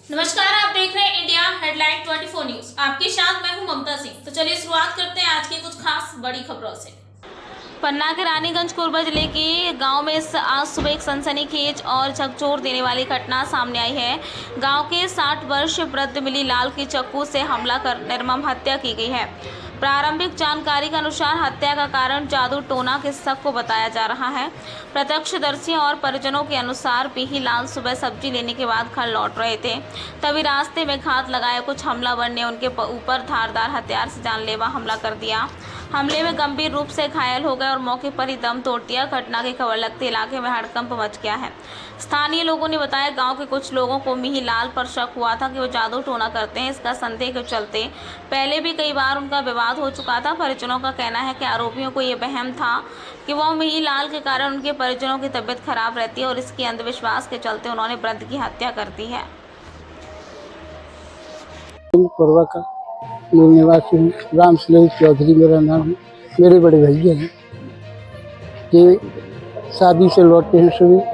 नमस्कार, आप देख रहे हैं इंडिया हेडलाइन 24 न्यूज। आपके साथ मैं हूं ममता सिंह। तो चलिए शुरुआत करते हैं आज की कुछ खास बड़ी खबरों से। पन्ना के रानीगंज कोरबा जिले के गांव में आज सुबह एक सनसनीखेज और झकझोर देने वाली घटना सामने आई है। गांव के 60 वर्ष वृद्ध मिली लाल की चाकू से हमला कर निर्मम हत्या की गई है। प्रारंभिक जानकारी के अनुसार हत्या का कारण जादू टोना के शक को बताया जा रहा है। प्रत्यक्षदर्शियों और परिजनों के अनुसार बिही लाल सुबह सब्जी लेने के बाद घर लौट रहे थे, तभी रास्ते में घात लगाए कुछ हमलावर ने उनके ऊपर धारदार हथियार से जानलेवा हमला कर दिया। हमले में गंभीर रूप से घायल हो गए और मौके पर ही दम तोड़ दिया। घटना की खबर लगते इलाके में हड़कंप मच गया है। स्थानीय लोगों ने बताया गांव के कुछ लोगों को मिही लाल पर शक हुआ था कि वो जादू टोना करते हैं। इसका संदेह के चलते पहले भी कई बार उनका विवाद हो चुका था। परिजनों का कहना है कि आरोपियों को ये वहम था कि वह मिही लाल के कारण उनके परिजनों की तबीयत खराब रहती है और इसके अंधविश्वास के चलते उन्होंने वृद्ध की हत्या कर दी है। कोरबा का मूल निवासी हूँ। राम सुलेख चौधरी मेरा नाम है। मेरे बड़े भैया हैं कि शादी से लौटे हैं। सुबह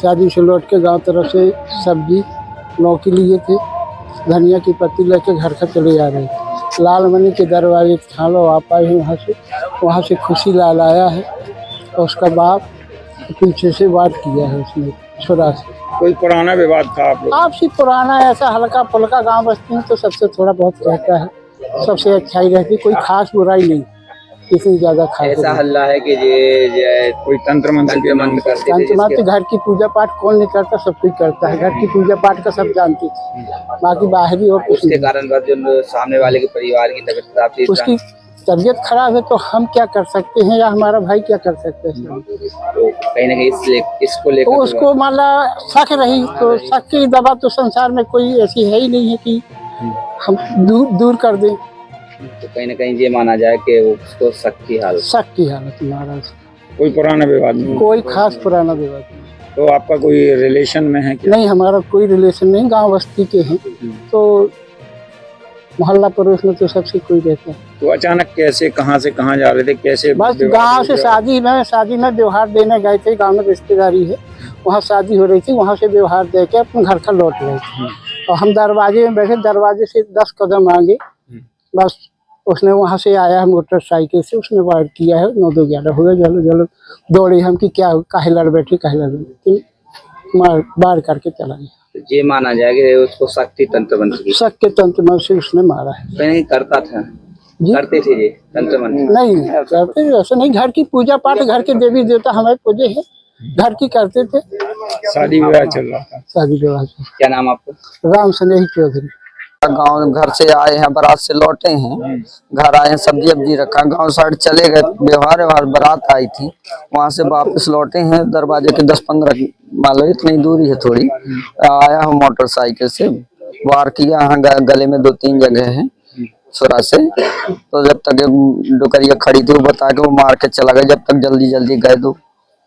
शादी से लौट के गांव तरफ से सब्जी लौकी लिए थे, धनिया की पत्ती लेके घर का चले जा रहे थे। लालमणि के दरवाजे थालो आप आए हैं। वहाँ से खुशी लाल आया है और उसका बाप पीछे से वार किया है उसने छोरा से। कोई पुराना विवाद था आप लोग? आपसी पुराना ऐसा हल्का फुल्का गांव बस्ती में तो सबसे थोड़ा बहुत रहता है, सबसे अच्छाई रहती, कोई खास बुराई नहीं, इतनी ज्यादा खास ऐसा हल्ला है कि ये कोई तंत्र मंत्र के मंत्र करते थे तो घर की पूजा पाठ कौन नहीं करता, सब कोई करता है। घर की पूजा पाठ का सब जानते थे, बाकी बाहरी और कुछ उसके नहीं। कारण जो सामने वाले के परिवार की तबीयत खराब थी, उसकी तबीयत खराब है तो हम क्या कर सकते हैं या हमारा भाई क्या कर सकते हैं। तो कहीं ना कहीं इसको लेकर तो उसको मान ला शक रही, तो शक की दवा तो संसार में कोई ऐसी है ही नहीं है कि हम दूर कर दें। तो कहीं ना कहीं ये माना जाए कि उसको शक की हालत महाराज। कोई पुराना विवाद नहीं? कोई खास पुराना विवाद नहीं। तो आपका कोई रिलेशन में है क्या? नहीं, हमारा कोई रिलेशन नहीं, गांव बस्ती के हैं तो मोहल्ला पड़ोस में तो सबसे कोई रहता है। तो अचानक कैसे, कहाँ से कहाँ जा रहे थे, कैसे? बस गांव से शादी में व्यवहार देने गए थे। गांव में रिश्तेदारी है, वहाँ शादी हो रही थी, वहाँ से व्यवहार दे के अपने घर का लौट रहे थे और हम दरवाजे में बैठे, दरवाजे से 10 कदम आगे बस उसने वहाँ से आया मोटरसाइकिल से, उसने वार किया है। 9-2-11 हो गए, जलो दौड़े हम कि क्या काहे लड़ बैठे, मार करके चला गया। तो ये माना जाए कि उसको शक्ति तंत्र मंत्र की, शक के तंत्र मंत्र से उसने मारा है। कहीं करता था, करते थे ये तंत्र मंत्र? नहीं करते ऐसे नहीं। घर की पूजा पाठ, घर के देवी देवता हमारे पूजे हैं, घर की करते थे। शादी विवाह चल रहा था? शादी विवाह। क्या नाम आपका? राम सुलेख चौधरी। गांव घर से आए हैं, बारात से लौटे हैं, घर आए हैं, सब्जी वब्जी रखा, गांव साइड चले गए, व्यवहार बारात आई थी, वहां से वापस लौटे हैं। दरवाजे के 10-15 मान लो इतनी दूरी है थोड़ी, आया हूँ मोटरसाइकिल से, वार किया। यहाँ गले में 2-3 जगह है छुरा से। तो जब तक डुकरिया खड़ी थी वो बता के वो मार के चला गया। जब तक जल्दी गए तो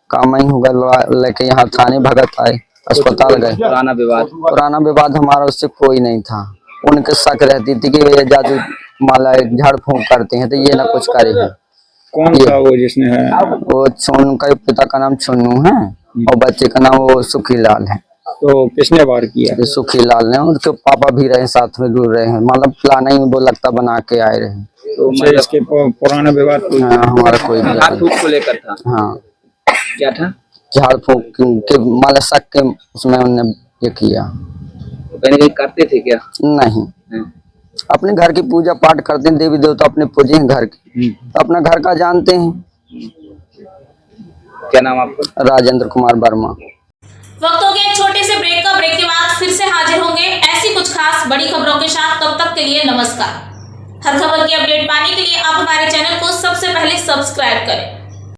काम ही होगा, लेके यहाँ थाने भगत आए, अस्पताल गए। पुराना विवाद हमारा उससे कोई नहीं था। उनके शक रहती थी कि ये जादू माला झाड़ फूंक करते हैं तो ये ना कुछ करेगा। कौन था वो जिसने है? वो उनका पिता का नाम चुन्नू है और बच्चे का नाम वो सुखी लाल है। तो किसने वार किया? सुखी लाल ने। उनके पापा भी रहे साथ में, दूर रहे हैं, मतलब प्लान ही वो लगता बना के आए रहे। तो इसके पुराना विवाद हमारा कोई को लेकर था? हाँ, क्या था? झाड़ फूंक के माला शक के उसमें उन्होंने ये किया। कहीं करते थे क्या? नहीं, अपने घर की पूजा पाठ करते हैं, देवी देवता अपने पूजे हैं घर की, तो अपना घर का जानते हैं। क्या नाम आपका? राजेंद्र कुमार वर्मा। वक्त हो गया एक छोटे से ब्रेक का। ब्रेक के बाद फिर से हाजिर होंगे ऐसी कुछ खास बड़ी खबरों के साथ। तब तक के लिए नमस्कार। हर खबर की अपडेट पाने के लिए आप हमारे चैनल को सबसे पहले सब्सक्राइब करें।